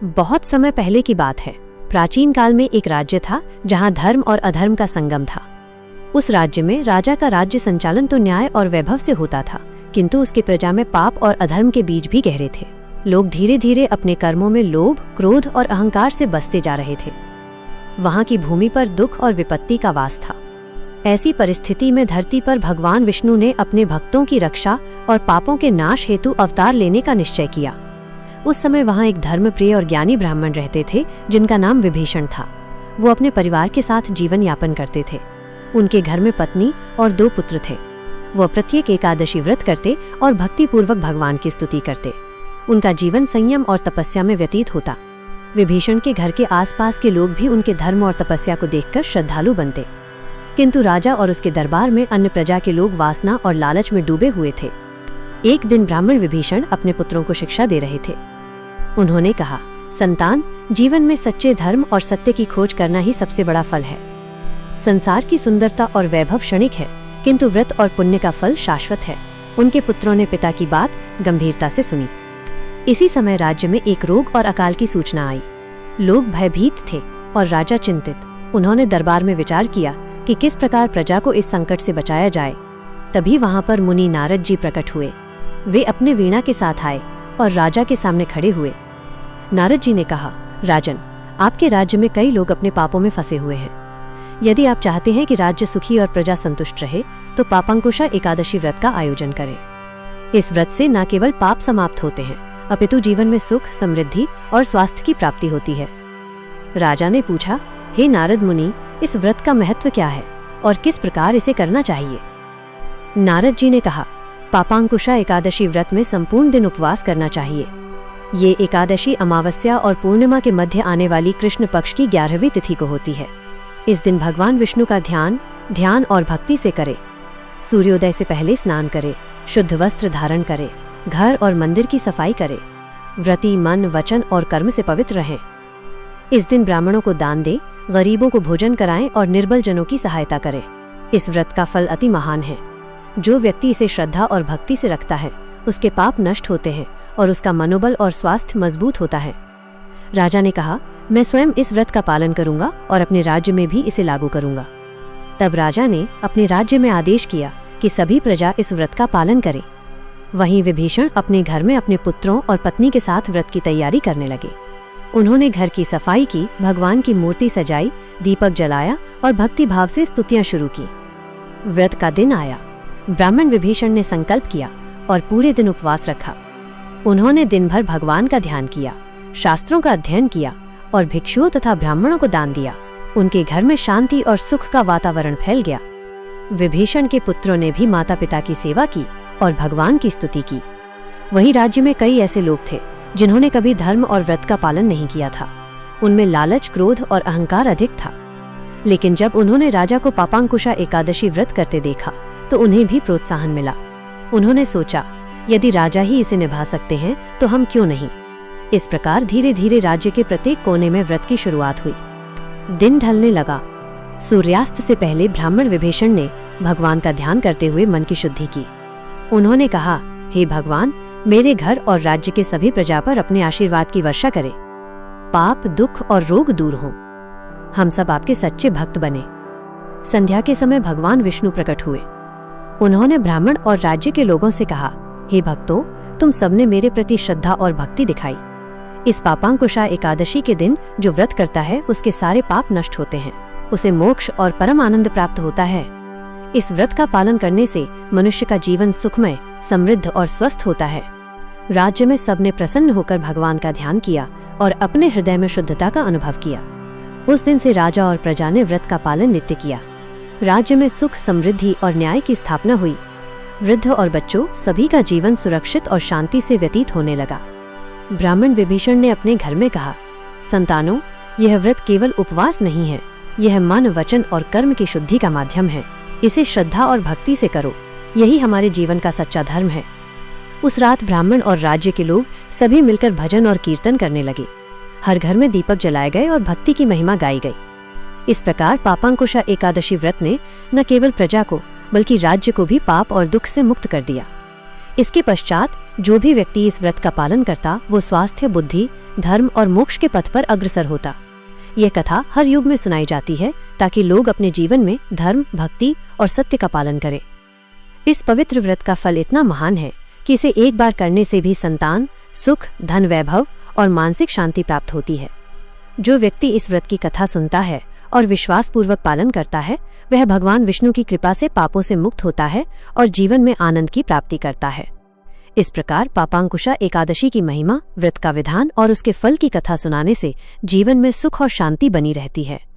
बहुत समय पहले की बात है। प्राचीन काल में एक राज्य था जहां धर्म और अधर्म का संगम था। उस राज्य में राजा का राज्य संचालन तो न्याय और वैभव से होता था, किंतु उसकी प्रजा में पाप और अधर्म के बीज भी गहरे थे। लोग धीरे धीरे अपने कर्मों में लोभ, क्रोध और अहंकार से बसते जा रहे थे। वहां की भूमि पर दुख और विपत्ति का वास था। ऐसी परिस्थिति में धरती पर भगवान विष्णु ने अपने भक्तों की रक्षा और पापों के नाश हेतु अवतार लेने का निश्चय किया। उस समय वहां एक धर्मप्रिय और ज्ञानी ब्राह्मण रहते थे जिनका नाम विभीषण था। वो अपने परिवार के साथ जीवन यापन करते थे। उनके घर में पत्नी और 2 पुत्र थे। वह प्रत्येक एकादशी व्रत करते और भक्तिपूर्वक भगवान की स्तुति करते। उनका जीवन संयम और तपस्या में व्यतीत होता। विभीषण के घर के आसपास के लोग भी उनके धर्म और तपस्या को देखकर श्रद्धालु बनते, किंतु राजा और उसके दरबार में अन्य प्रजा के लोग वासना और लालच में डूबे हुए थे। एक दिन ब्राह्मण विभीषण अपने पुत्रों को शिक्षा दे रहे थे। उन्होंने कहा, संतान, जीवन में सच्चे धर्म और सत्य की खोज करना ही सबसे बड़ा फल है। संसार की सुंदरता और वैभव क्षणिक है, किंतु व्रत और पुण्य का फल शाश्वत है। उनके पुत्रों ने पिता की बात गंभीरता से सुनी। इसी समय राज्य में एक रोग और अकाल की सूचना आई। लोग भयभीत थे और राजा चिंतित। उन्होंने दरबार में विचार किया कि किस प्रकार प्रजा को इस संकट से बचाया जाए। तभी वहां पर मुनि नारद जी प्रकट हुए। वे अपने वीणा के साथ आए और राजा के सामने खड़े हुए। नारद जी ने कहा, राजन, आपके राज्य में कई लोग अपने पापों में फंसे हुए हैं। यदि आप चाहते हैं कि राज्य सुखी और प्रजा संतुष्ट रहे, तो पापांकुशा एकादशी व्रत का आयोजन करें। इस व्रत से न केवल पाप समाप्त होते हैं, अपितु जीवन में सुख, समृद्धि और स्वास्थ्य की प्राप्ति होती है। राजा ने पूछा, हे नारद मुनि, इस व्रत का महत्व क्या है और किस प्रकार इसे करना चाहिए? नारद जी ने कहा, पापांकुशा एकादशी व्रत में संपूर्ण दिन उपवास करना चाहिए। ये एकादशी अमावस्या और पूर्णिमा के मध्य आने वाली कृष्ण पक्ष की 11वीं तिथि को होती है। इस दिन भगवान विष्णु का ध्यान और भक्ति से करे। सूर्योदय से पहले स्नान करे, शुद्ध वस्त्र धारण करे, घर और मंदिर की सफाई करे। व्रती मन, वचन और कर्म से पवित्र रहें। इस दिन ब्राह्मणों को दान दे, गरीबों को भोजन कराएं और निर्बल जनों की सहायता करें। इस व्रत का फल अति महान है। जो व्यक्ति इसे श्रद्धा और भक्ति से रखता है, उसके पाप नष्ट होते हैं और उसका मनोबल और स्वास्थ्य मजबूत होता है। राजा ने कहा, मैं स्वयं इस व्रत का पालन करूंगा और अपने राज्य में भी इसे लागू करूंगा। तब राजा ने अपने राज्य में आदेश किया कि सभी प्रजा इस व्रत का पालन करे। वहीं विभीषण अपने घर में अपने पुत्रों और पत्नी के साथ व्रत की तैयारी करने लगे। उन्होंने घर की सफाई की, भगवान की मूर्ति सजाई, दीपक जलाया और भक्ति भाव से स्तुतियां शुरू की। व्रत का दिन आया। ब्राह्मण विभीषण ने संकल्प किया और पूरे दिन उपवास रखा। उन्होंने दिन भर भगवान का ध्यान किया, शास्त्रों का अध्ययन किया और भिक्षुओं तथा ब्राह्मणों को दान दिया। उनके घर में शांति और सुख का वातावरण फैल गया। विभीषण के पुत्रों ने भी माता पिता की सेवा की और भगवान की स्तुति की। वहीं राज्य में कई ऐसे लोग थे जिन्होंने कभी धर्म और व्रत का पालन नहीं किया था। उनमें लालच, क्रोध और अहंकार अधिक था। लेकिन जब उन्होंने राजा को पापांकुशा एकादशी व्रत करते देखा तो उन्हें भी प्रोत्साहन मिला। उन्होंने सोचा, यदि राजा ही इसे निभा सकते हैं तो हम क्यों नहीं। इस प्रकार धीरे धीरे राज्य के प्रत्येक कोने में व्रत की शुरुआत हुई। दिन ढलने लगा। सूर्यास्त से पहले ब्राह्मण विभीषण ने भगवान का ध्यान करते हुए मन की शुद्धि की। उन्होंने कहा, हे भगवान, मेरे घर और राज्य के सभी प्रजा पर अपने आशीर्वाद की वर्षा करें। पाप, दुख और रोग दूर हों। हम सब आपके सच्चे भक्त बने। संध्या के समय भगवान विष्णु प्रकट हुए। उन्होंने ब्राह्मण और राज्य के लोगों से कहा, हे भक्तों, तुम सबने मेरे प्रति श्रद्धा और भक्ति दिखाई। इस पापांकुशा एकादशी के दिन जो व्रत करता है उसके सारे पाप नष्ट होते हैं। उसे मोक्ष और परम आनंद प्राप्त होता है। इस व्रत का पालन करने से मनुष्य का जीवन सुखमय, समृद्ध और स्वस्थ होता है। राज्य में सबने प्रसन्न होकर भगवान का ध्यान किया और अपने हृदय में शुद्धता का अनुभव किया। उस दिन से राजा और प्रजा ने व्रत का पालन नित्य किया। राज्य में सुख, समृद्धि और न्याय की स्थापना हुई। वृद्ध और बच्चों सभी का जीवन सुरक्षित और शांति से व्यतीत होने लगा। ब्राह्मण विभीषण ने अपने घर में कहा, संतानों, यह व्रत केवल उपवास नहीं है, यह मन, वचन और कर्म की शुद्धि का माध्यम है। इसे श्रद्धा और भक्ति से करो, यही हमारे जीवन का सच्चा धर्म है। उस रात ब्राह्मण और राज्य के लोग सभी मिलकर भजन और कीर्तन करने लगे। हर घर में दीपक जलाए गए और भक्ति की महिमा गाई गई। इस प्रकार पापांकुशा एकादशी व्रत ने न केवल प्रजा को बल्कि राज्य को भी पाप और दुख से मुक्त कर दिया। इसके पश्चात जो भी व्यक्ति इस व्रत का पालन करता वो स्वास्थ्य, बुद्धि, धर्म और मोक्ष के पथ पर अग्रसर होता। यह कथा हर युग में सुनाई जाती है ताकि लोग अपने जीवन में धर्म, भक्ति और सत्य का पालन करें। इस पवित्र व्रत का फल इतना महान है कि इसे एक बार करने से भी संतान, सुख, धन, वैभव और मानसिक शांति प्राप्त होती है। जो व्यक्ति इस व्रत की कथा सुनता है और विश्वास पूर्वक पालन करता है वह भगवान विष्णु की कृपा से पापों से मुक्त होता है और जीवन में आनंद की प्राप्ति करता है। इस प्रकार पापांकुशा एकादशी की महिमा, व्रत का विधान और उसके फल की कथा सुनाने से जीवन में सुख और शांति बनी रहती है।